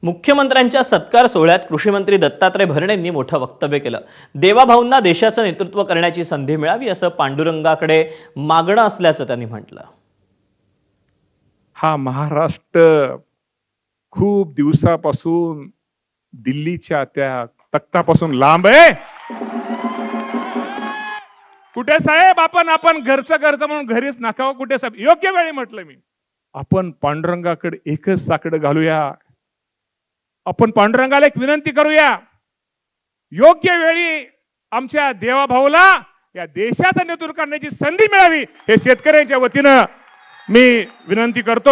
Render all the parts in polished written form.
मुख्यमंत्र्यांच्या सत्कार सोहळ्यात कृषी मंत्री दत्तात्रय भरणेंनी मोठं वक्तव्य केलं। देवाभाऊंना देशाचं नेतृत्व करण्याची संधी मिळावी असं पांडुरंगाकडे मागणं असल्याचं त्यांनी म्हटलं। हा महाराष्ट्र खूप दिवसापासून दिल्लीच्या त्या तख्तापासून लांब आहे। कुठे साहेब आपण घरचं म्हणून घरीच नाकावं कुठे साहेब, योग्य वेळी म्हटलं मी। आपण पांडुरंगाकडे एकच साकडं घालूया, आपण पांडुरंगाला एक विनंती करूया, योग्य वेळी आमच्या देवाभाऊला या देशाचं नेतृत्व करण्याची संधी मिळावी हे शेतकऱ्यांच्या वतीनं मी विनंती करतो।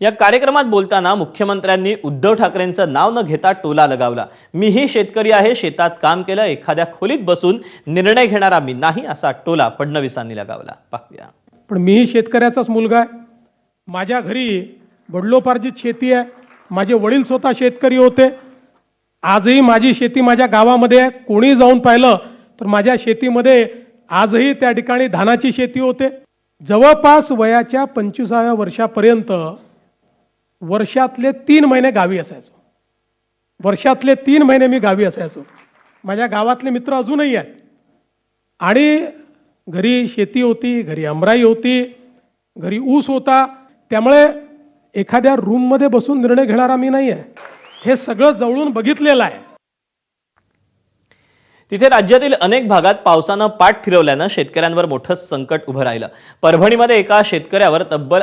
या कार्यक्रमात बोलताना मुख्यमंत्र्यांनी उद्धव ठाकरेंचं नाव न घेता टोला लगावला। मीही शेतकरी आहे, शेतात काम केलं, एखाद्या खोलीत बसून निर्णय घेणारा मी नाही असा टोला फडणवीसांनी लगावला। पाहूया। पण मीही शेतकऱ्याचाच मुलगा आहे। माझ्या घरी वडिलोपार्जित शेती आहे। माझे वडील स्वतः शेतकरी होते। आजही माझी शेती माझ्या गावामध्ये आहे। कोणी जाऊन पाहिलं तर माझ्या शेतीमध्ये आजही त्या ठिकाणी धानाची शेती होते। जवळपास वयाच्या 25व्या वर्षापर्यंत वर्षातले 3 महिने गावी असायचो। वर्षातले 3 महिने मी गावी असायचो। माझ्या गावातले मित्र अजूनही आहेत आणि घरी शेती होती, घरी आमराई होती, घरी ऊस होता। त्यामुळे एखाद्या रूममध्ये बसून निर्णय घेणारा मी नाही आहे। हे सगळं जवळून बघितलेलं आहे। तिथे राज्यातील अनेक भागात पावसानं पाठ फिरवल्यानं शेतकऱ्यांवर मोठं संकट उभं राहिलं। परभणीमध्ये एका शेतकऱ्यावर तब्बल